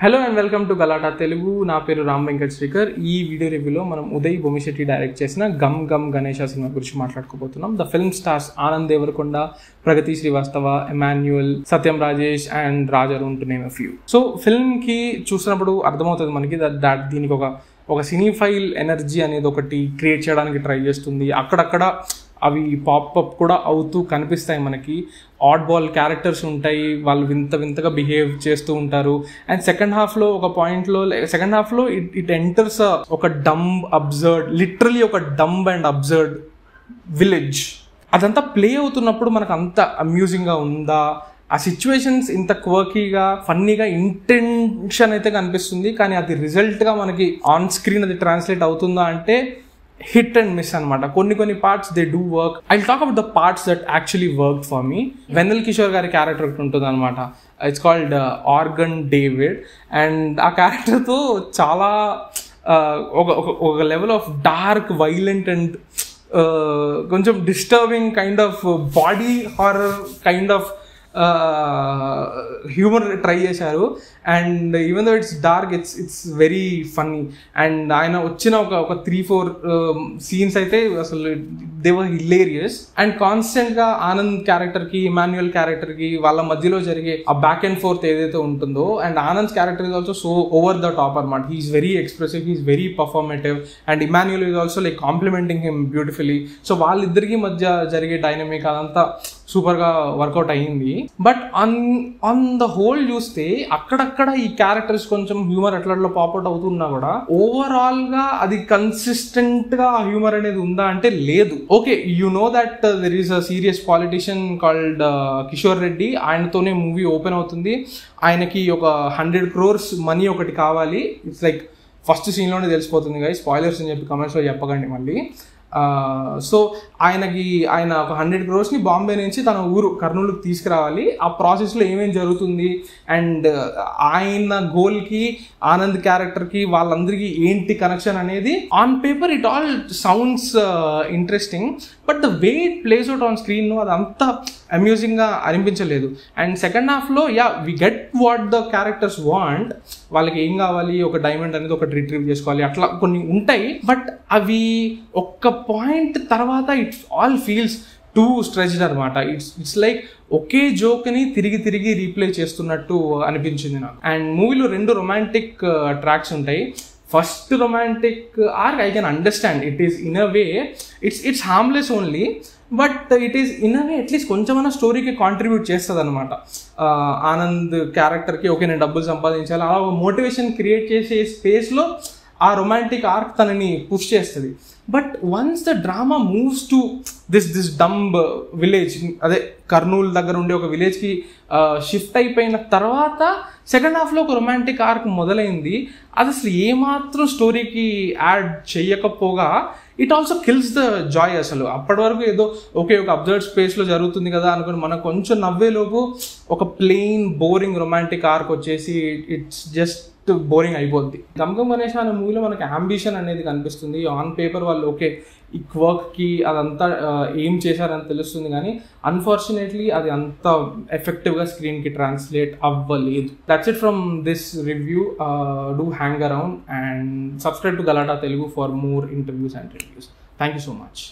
Hello and welcome to Galatta Telugu. నా పేరు రామ్ వెంకట్ శ్రీకర్. ఈ వీడియో రివ్యూలో మనం ఉదయ్ బొమిశెట్టి డైరెక్ట్ చేసిన గమ్ గమ్ గణేష సినిమా గురించి మాట్లాడుకోబోతున్నాం. The film stars Anand Deverakonda, Pragati Srivastava, Emmanuel, Satyam Rajesh and Raj Arun to name a few. So ఫిల్మ్కి చూసినప్పుడు అర్థమవుతుంది మనకి దట్ దీనికి ఒక సినీఫైల్ ఎనర్జీ అనేది ఒకటి క్రియేట్ చేయడానికి ట్రై చేస్తుంది. అక్కడక్కడ అవి పాపప్ కూడా అవుతూ కనిపిస్తాయి మనకి. ఆడ్ బాల్ క్యారెక్టర్స్ ఉంటాయి, వాళ్ళు వింతగా బిహేవ్ చేస్తూ ఉంటారు. అండ్ సెకండ్ హాఫ్లో ఇట్ ఎంటర్స్ ఒక డంబ్ అబ్జర్డ్, లిటరలీ ఒక డంబ్ అండ్ అబ్జర్డ్ విలేజ్. అదంతా ప్లే అవుతున్నప్పుడు మనకు అంత అమ్యూజింగ్గా ఉందా, ఆ సిచ్యువేషన్స్ ఇంత క్వర్కీగా ఫన్నీగా ఇంటెన్షన్ అయితే కనిపిస్తుంది, కానీ అది రిజల్ట్గా మనకి ఆన్ స్క్రీన్ అది ట్రాన్స్లేట్ అవుతుందా అంటే హిట్ అండ్ మిస్ అనమాట. కొన్ని parts they do work. I talk about the parts that actually work for me. Vennela Kishore గారి క్యారెక్టర్ ఒకటి ఉంటుంది అనమాట. It's called organ David. And ఆ క్యారెక్టర్తో చాలా ఒక level of dark, violent and కొంచెం disturbing kind of body horror kind of humour try చేశారు. And even though it's dark, it's very funny. And ఆయన వచ్చిన ఒక 3-4 సీన్స్ అయితే అసలు దే వర్ హిలేరియస్. అండ్ కాన్స్టెంట్గా ఆనంద్ క్యారెక్టర్కి, ఇమాన్యుయల్ క్యారెక్టర్కి వాళ్ళ మధ్యలో జరిగే ఆ బ్యాక్ అండ్ ఫోర్త్ ఏదైతే ఉంటుందో, and Anand character is also so over the top అనమాట. He's very expressive, he's very performative. And Emmanuel is also like complementing him beautifully. So వాళ్ళిద్దరికి మధ్య జరిగే డైనమిక్ అదంతా సూపర్గా వర్కౌట్ అయ్యింది. బట్ ఆన్ ద హోల్ చూస్తే అక్కడక్కడ ఈ క్యారెక్టర్స్ కొంచెం హ్యూమర్ అట్లా పాపౌట్ అవుతున్నా కూడా ఓవరాల్ గా అది కన్సిస్టెంట్ గా ఆ హ్యూమర్ అనేది ఉందా అంటే లేదు. Okay, you know that there is a serious politician called Kishore Reddy. ఆయనతోనే మూవీ ఓపెన్ అవుతుంది. ఆయనకి ఒక 100 crores మనీ ఒకటి కావాలి. ఇట్స్ లైక్ ఫస్ట్ సీన్లోనే తెలిసిపోతుంది గైస్. స్పాయిలర్స్ అని చెప్పి కమెంట్స్లో చెప్పకండి మళ్ళీ. సో ఆయన ఒక 100 crores బాంబే నుంచి తన ఊరు కర్నూలుకి తీసుకురావాలి. ఆ ప్రాసెస్లో ఏమేమి జరుగుతుంది అండ్ ఆయన గోల్కి, ఆనంద్ క్యారెక్టర్కి, వాళ్ళందరికీ ఏంటి కనెక్షన్ అనేది on paper it all sounds interesting. But the way it plays out on screen అదంతా అమ్యూజింగ్గా అనిపించలేదు. అండ్ సెకండ్ హాఫ్లో we get what the characters want. వాళ్ళకి ఏం కావాలి, ఒక డైమండ్ అనేది ఒకటి రిట్రీవ్ చేసుకోవాలి, అట్లా కొన్ని ఉంటాయి. బట్ అవి ఒక్క పాయింట్ తర్వాత it all feels two stretched అనమాట. ఇట్స్ లైక్ ఒకే జోక్ని తిరిగి రీప్లే చేస్తున్నట్టు అనిపించింది నాకు. అండ్ మూవీలో 2 రొమాంటిక్ ట్రాక్స్ ఉంటాయి. First romantic arc I can understand. It is in a way it's harmless only, but it is in a way at least కొంచెమన్నా స్టోరీకి contribute చేస్తుంది అనమాట. ఆనంద్ క్యారెక్టర్కి ఓకే నేను డబ్బులు సంపాదించాలి, అలా ఒక మోటివేషన్ క్రియేట్ చేసే స్పేస్లో ఆ రొమాంటిక్ ఆర్క్ తనని పుష్ చేస్తుంది. But once the drama moves to this dumb village, అదే కర్నూలు దగ్గర ఉండే ఒక విలేజ్కి షిఫ్ట్ అయిపోయిన తర్వాత సెకండ్ హాఫ్లో ఒక రొమాంటిక్ ఆర్క్ మొదలైంది. అది అసలు ఏమాత్రం స్టోరీకి యాడ్ చేయకపోగా it also kills the joy. అసలు అప్పటి వరకు ఏదో ఒక అబ్జర్వ్ స్పేస్లో జరుగుతుంది కదా అనుకుని మనం కొంచెం నవ్వేలోపు ఒక ప్లెయిన్ బోరింగ్ రొమాంటిక్ ఆర్క్ వచ్చేసి ఇట్స్ జస్ట్ బోరింగ్ అయిపోద్ది. గమ్ గమ్ గణేష అనే మూవీలో మనకి అంబిషన్ అనేది కనిపిస్తుంది. ఆన్ పేపర్ వాళ్ళు ఓకే ఈ వర్క్కి అదంతా ఏం చేశారని తెలుస్తుంది, కానీ అన్ఫార్చునేట్లీ అది అంత ఎఫెక్టివ్గా స్క్రీన్కి ట్రాన్స్లేట్ అవ్వలేదు. That's it from this review. Do hang around and subscribe to Galatta Telugu for more interviews and reviews. Thank you so much.